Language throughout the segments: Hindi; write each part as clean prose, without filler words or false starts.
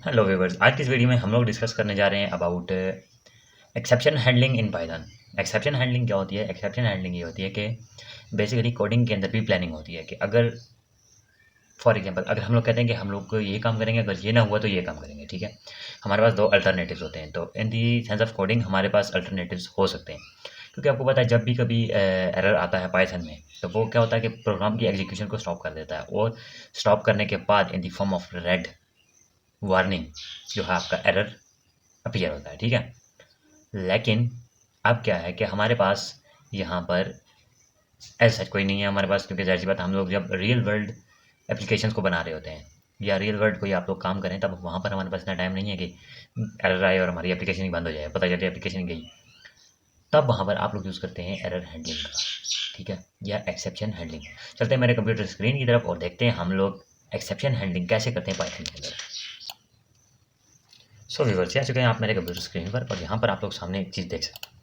हेलो व्यूअर्स, आज की इस वीडियो में हम लोग डिस्कस करने जा रहे हैं about exception handling in Python. Exception handling क्या होती है? एक्सेप्शन हैंडलिंग ये होती है कि बेसिकली कोडिंग के अंदर भी प्लानिंग होती है कि अगर फॉर एग्जांपल अगर हम लोग कहते हैं कि हम लोग को ये काम करेंगे, अगर ये ना हुआ तो ये काम करेंगे, ठीक है। हमारे पास दो अल्टरनेटिव्स होते हैं, तो इन दी सेंस ऑफ कोडिंग हमारे पास अल्टरनेटिव्स हो सकते हैं, क्योंकि आपको पता है जब भी कभी एरर आता है पाइथन में, तो वो क्या होता है कि प्रोग्राम की एग्जीक्यूशन को स्टॉप कर देता है, और स्टॉप करने के बाद in the form of red warning जो है आपका एरर अपीयर होता है, ठीक है। लेकिन अब क्या है कि हमारे पास यहाँ पर ऐसा सच कोई नहीं है हमारे पास, क्योंकि ज़ाहिर सी बात हम लोग जब रियल वर्ल्ड एप्लीकेशंस को बना रहे होते हैं या रियल वर्ल्ड कोई आप लोग काम करें, तब वहाँ पर हमारे पास इतना टाइम नहीं है कि एरर आए और हमारी एप्लीकेशन ही बंद हो जाए, पता चले एप्लीकेशन ही गई। तब वहाँ पर आप लोग यूज़ करते हैं एरर हैंडलिंग का, ठीक है, या एक्सेप्शन हैंडलिंग। चलते हैं मेरे कंप्यूटर स्क्रीन की तरफ और देखते हैं हम लोग एक्सेप्शन हैंडलिंग कैसे करते हैं पाइथन के अंदर। सो व्यूअर्स, आ चुके हैं आप मेरे कंप्यूटर स्क्रीन पर, और यहाँ पर आप लोग सामने एक चीज़ देख सकते हैं।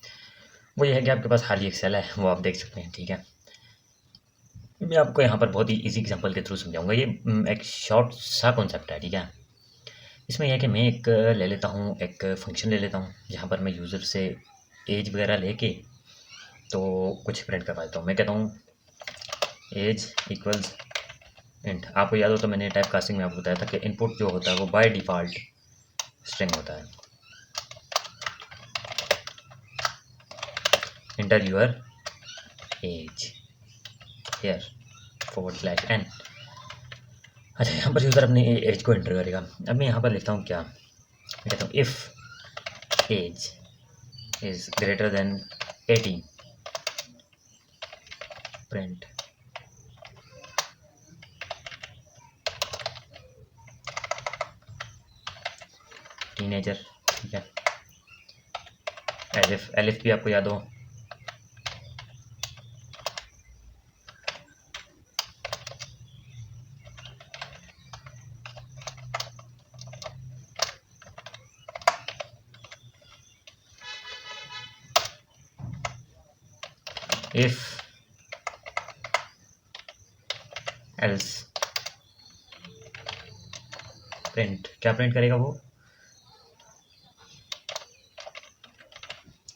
वो ये है कि आपके पास खाली एक्सेल है, वो आप देख सकते हैं, ठीक है। मैं आपको यहाँ पर बहुत ही इजी एग्जांपल के थ्रू समझाऊंगा। ये एक शॉर्ट सा कॉन्सेप्ट है, ठीक है। इसमें यह है कि मैं एक ले लेता हूँ, एक फंक्शन ले लेता हूँ जहाँ पर मैं यूज़र से एज वगैरह लेके तो कुछ प्रिंट करवा देता हूँ। मैं कहता हूँ एज इक्वल्स इंट। आपको याद हो तो मैंने टाइप कास्टिंग में आपको बताया था कि इनपुट जो होता है वो बाय डिफ़ॉल्ट स्ट्रिंग होता है। Enter your age here /n। अच्छा, यहाँ पर यूज़र अपनी एज को एंटर करेगा। अब मैं यहाँ पर लिखता हूँ क्या, मैं कहता हूँ if age is greater than 18 print teenager, ठीक है। एलिफ, एलिफ भी आपको याद हो, इफ एल्स प्रिंट, क्या प्रिंट करेगा वो,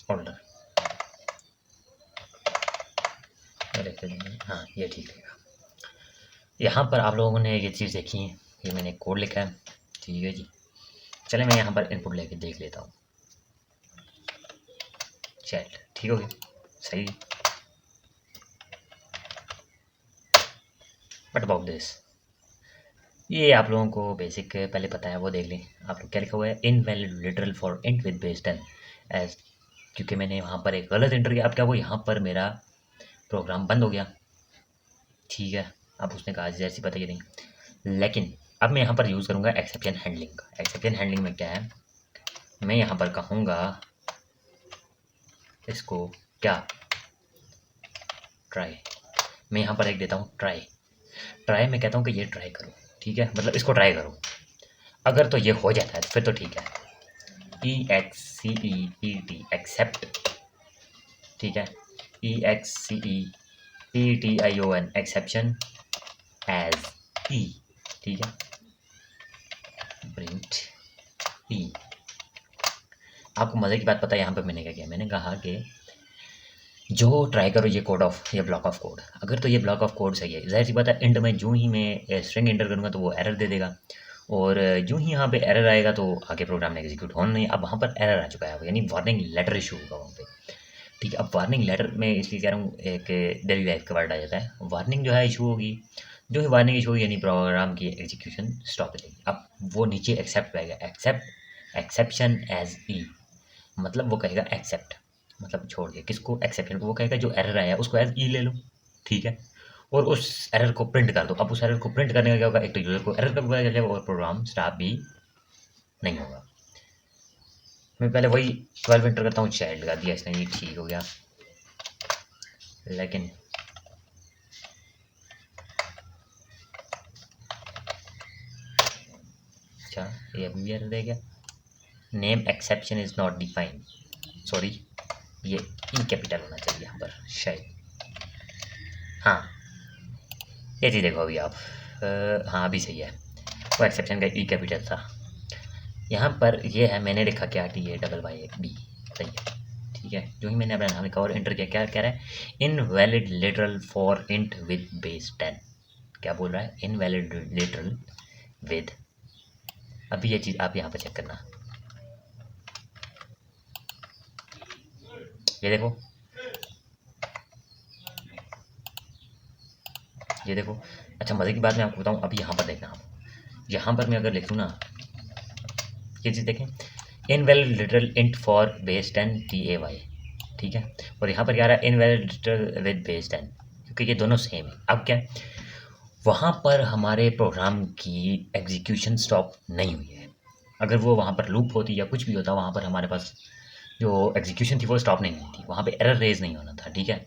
ऑल्डर। हाँ, ये ठीक रहेगा। यहाँ पर आप लोगों ने ये चीज़ देखी है, ये मैंने कोड लिखा है, ठीक है जी। चले मैं यहाँ पर इनपुट लेके देख लेता हूँ। चैट ठीक हो गया, सही। बट अबाउट दिस, ये आप लोगों को बेसिक पहले पता है, वो देख लें। आप लोग क्या लिखा हुआ है, invalid literal for int with base 10 age, क्योंकि मैंने वहाँ पर एक गलत एंटर किया। अब क्या वो यहाँ पर मेरा प्रोग्राम बंद हो गया, ठीक है। अब उसने कहा जैसी बताइए नहीं, लेकिन अब मैं यहाँ पर यूज़ करूँगा एक्सेप्शन हैंडलिंग का। एक्सेप्शन हैंडलिंग में क्या है, मैं यहाँ पर कहूँगा इसको क्या, ट्राई। मैं यहाँ पर एक देता हूँ ट्राई। ट्राई में कहता हूँ कि ये ट्राई करो, ठीक है, मतलब इसको ट्राई करो। अगर तो ये हो जाता है तो फिर तो ठीक है, EXCEPT एक्सेप्ट, ठीक है, EXCEPTION एक्सेप्शन एज ई, ठीक है, प्रिंट ई। आपको मज़े की बात पता है यहाँ पे मैंने क्या किया, मैंने कहा कि जो ट्राई करो ये कोड ऑफ, ये ब्लॉक ऑफ कोड, अगर तो ये ब्लॉक ऑफ कोड सही है, जाहिर सी बात है एंड में जो ही मैं स्ट्रिंग एंटर करूँगा तो वो एरर दे देगा, और जो ही यहाँ पे एरर आएगा तो आगे प्रोग्राम ने एग्जीक्यूट होना नहीं। अब वहाँ पर एरर आ चुका है, यानी वार्निंग लेटर इशू होगा वहाँ पे, ठीक है। अब वार्निंग लेटर में इसलिए कह रहा हूँ, एक डेली लाइफ का वर्ड आ जाता है। वार्निंग जो है इशू होगी, जो ही वार्निंग इशू होगी यानी प्रोग्राम की एग्जीक्यूशन स्टॉप हो जाएगी। अब वो नीचे एक्सेप्ट आएगा, एक्सेप्ट एक्सेप्शन एज ई, मतलब वो कहेगा एक्सेप्ट, मतलब छोड़ के किसको, एक्सेप्शन को। वो कहेगा जो एरर आया उसको एज ई ले लो, ठीक है, और उस एरर को प्रिंट कर दो। अब उस एरर को प्रिंट करने का क्या होगा, एक तो यूज़र को एरर का पता चलेगा और प्रोग्राम स्टॉप भी नहीं होगा। मैं पहले वही 12 एंटर करता हूँ, चाइल्ड लगा दिया इसने, ये ठीक हो गया। लेकिन अच्छा, ये अभी भी एरर दे गया, name exception is not defined, sorry, ये ई कैपिटल होना चाहिए यहाँ पर शायद। हाँ, ये चीज़ देखो अभी आप, हाँ अभी सही है, वो एक्सेप्शन का ई कैपिटल था। यहाँ पर ये है, मैंने लिखा क्या T A double Y B, सही है, ठीक है। जो ही मैंने अपना नाम लिखा और इंटर किया, क्या कह रहा है, invalid literal for int with base 10। क्या बोल रहा है, इनवैलिड लिटरल विद, अभी ये चीज़ आप यहाँ पर चेक करना, ये देखो, ये देखो। अच्छा, मज़े की बात मैं आपको बताऊँ, अभी यहाँ पर देखना आप, यहाँ पर मैं अगर लिख दूँ ना, ये चीज़ देखें, invalid literal int for base 10 T A Y, ठीक है। और यहाँ पर क्या रहा है, इनवैलिड लिटरल विद बेस 10, क्योंकि ये दोनों सेम है। अब क्या है, वहाँ पर हमारे प्रोग्राम की एग्जीक्यूशन स्टॉप नहीं हुई है। अगर वो वहाँ पर लूप होती या कुछ भी होता, वहाँ पर हमारे पास जो एग्जीक्यूशन थी वो स्टॉप नहीं हुई थी, वहाँ पे एरर रेज नहीं होना था, ठीक है।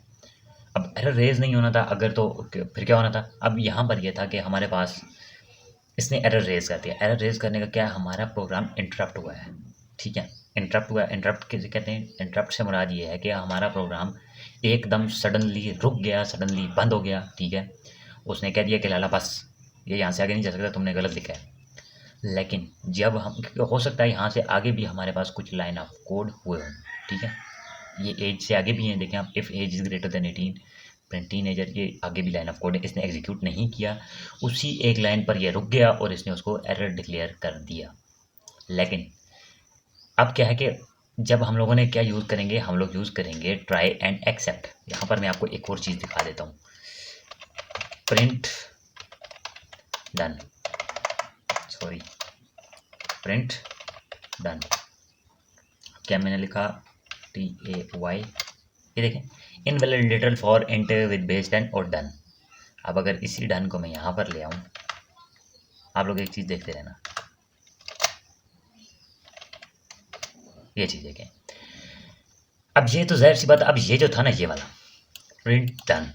अब एरर रेज नहीं होना था अगर, तो फिर क्या होना था, अब यहाँ पर यह था कि हमारे पास इसने एरर रेज कर दिया। एरर रेज करने का क्या है, हमारा प्रोग्राम इंटरप्ट हुआ है, ठीक है। इंटरप्ट हुआ, इंटरप्ट किसे कहते हैं, इंटरप्ट से मुराद ये है कि हमारा प्रोग्राम एकदम सडनली रुक गया, सडनली बंद हो गया, ठीक है। उसने कह दिया कि लाला बस ये यहाँ से आगे नहीं जा सकता, तुमने गलत लिखा है। लेकिन जब हम, हो सकता है यहाँ से आगे भी हमारे पास कुछ लाइन ऑफ कोड हुए हों, ठीक है। ये एज से आगे भी हैं, देखें आप, if age is greater than 18 teenager, ये आगे भी लाइन ऑफ कोड है, इसने एग्जीक्यूट नहीं किया, उसी एक लाइन पर ये रुक गया और इसने उसको एरर डिक्लेयर कर दिया। लेकिन अब क्या है कि जब हम लोगों ने क्या यूज़ करेंगे, हम लोग यूज़ करेंगे ट्राई एंड एक्सेप्ट। यहाँ पर मैं आपको एक और चीज़ दिखा देता हूँ, print done, sorry, print done. क्या मैंने लिखा, टी ए वाई, ये देखें, invalid literal for int with base 10 और डन। अब अगर इसी डन को मैं यहाँ पर ले आऊँ, आप लोग एक चीज़ देखते रहना, ये चीज़ देखें। अब ये तो जाहिर सी बात, अब ये जो था ना, ये वाला प्रिंट डन,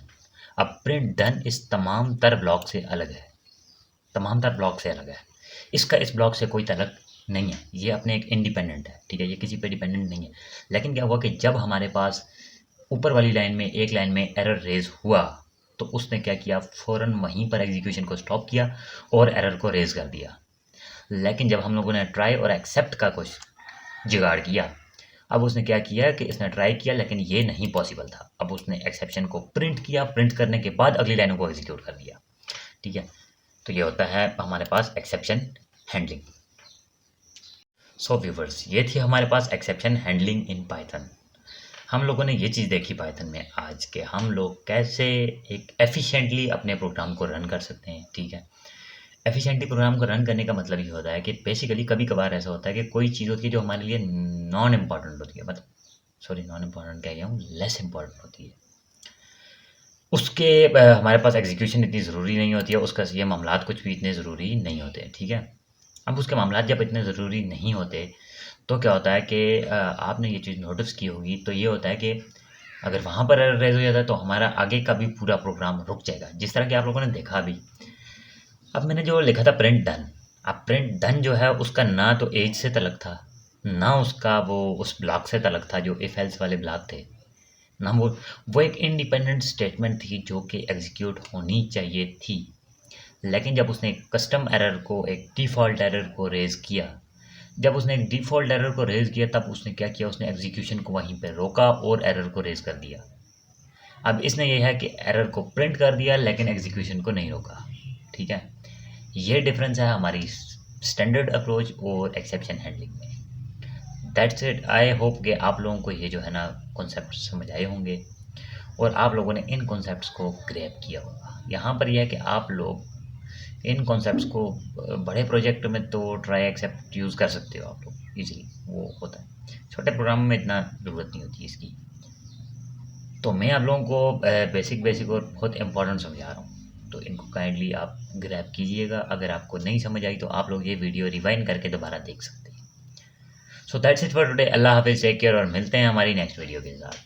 अब प्रिंट डन इस तमाम तर ब्लॉक से अलग है, तमाम तर ब्लॉक से अलग है। इसका इस ब्लॉक से कोई ताल्लुक नहीं है, ये अपने एक इंडिपेंडेंट है, ठीक है, ये किसी पे डिपेंडेंट नहीं है। लेकिन क्या हुआ कि जब हमारे पास ऊपर वाली लाइन में, एक लाइन में एरर रेज हुआ, तो उसने क्या किया, फ़ौरन वहीं पर एग्जीक्यूशन को स्टॉप किया और एरर को रेज कर दिया। लेकिन जब हम लोगों ने ट्राई और एक्सेप्ट का कुछ जुगाड़ किया, अब उसने क्या किया कि इसने ट्राई किया लेकिन ये नहीं पॉसिबल था। अब उसने एक्सेप्शन को प्रिंट किया, प्रिंट करने के बाद अगली लाइनों को एग्जीक्यूट कर दिया, ठीक है। तो ये होता है हमारे पास एक्सेप्शन हैंडलिंग। सो व्यूवर्स, ये थी हमारे पास एक्सेप्शन हैंडलिंग इन पाइथन। हम लोगों ने ये चीज़ देखी पाइथन में आज के, हम लोग कैसे एक एफिशिएंटली अपने प्रोग्राम को रन कर सकते हैं, ठीक है। एफिशिएंटली प्रोग्राम को रन करने का मतलब ये होता है कि बेसिकली कभी कभार ऐसा होता है कि कोई चीज़ होती है जो हमारे लिए नॉन इम्पॉर्टेंट होती है, मतलब सॉरी, नॉन इम्पॉर्टेंट कह गया हूँ, लेस इम्पॉर्टेंट होती है, उसके हमारे पास एग्जीक्यूशन इतनी ज़रूरी नहीं होती है, उसका ये मामलात कुछ भी इतने ज़रूरी नहीं होते, ठीक है। अब उसके मामलात जब इतने ज़रूरी नहीं होते, तो क्या होता है कि आपने ये चीज़ नोटिस की होगी, तो ये होता है कि अगर वहाँ पर एरर रेज़ हो जाता है तो हमारा आगे का भी पूरा प्रोग्राम रुक जाएगा, जिस तरह कि आप लोगों ने देखा भी। अब मैंने जो लिखा था प्रिंट डन, अब प्रिंट डन जो है उसका ना तो एज से तल्लुक था, ना उसका वो उस ब्लॉक से तल्लुक था जो इफ एल्स वाले ब्लॉक थे, ना वो एक इंडिपेंडेंट स्टेटमेंट थी जो कि एग्जीक्यूट होनी चाहिए थी। लेकिन जब उसने कस्टम एरर को, एक डिफ़ॉल्ट एरर को रेज़ किया, जब उसने एक डिफ़ॉल्ट एरर को रेज़ किया, तब उसने क्या किया, उसने एग्जीक्यूशन को वहीं पे रोका और एरर को रेज़ कर दिया। अब इसने ये है कि एरर को प्रिंट कर दिया लेकिन एग्जीक्यूशन को नहीं रोका, ठीक है। ये डिफरेंस है हमारी स्टैंडर्ड अप्रोच और एक्सेप्शन हैंडलिंग में। दैट्स इट, आई होप कि आप लोगों को ये जो है ना कॉन्सेप्ट समझ आए होंगे और आप लोगों ने इन कॉन्सेप्ट्स को ग्रैब किया होगा। यहाँ पर यह है कि आप लोग इन कॉन्सेप्ट्स को बड़े प्रोजेक्ट में तो ट्राई एक्सेप्ट यूज़ कर सकते हो आप लोग इजीली, वो होता है। छोटे प्रोग्राम में इतना ज़रूरत नहीं होती इसकी। तो मैं आप लोगों को बेसिक और बहुत इंपॉर्टेंट समझा रहा हूँ, तो इनको काइंडली आप ग्रैब कीजिएगा। अगर आपको नहीं समझ आई तो आप लोग ये वीडियो रिवाइंड करके दोबारा देख सकते हैं। So that's it for today. अल्लाह हाफिज़, टेक केयर और मिलते हैं हमारी नेक्स्ट वीडियो के साथ।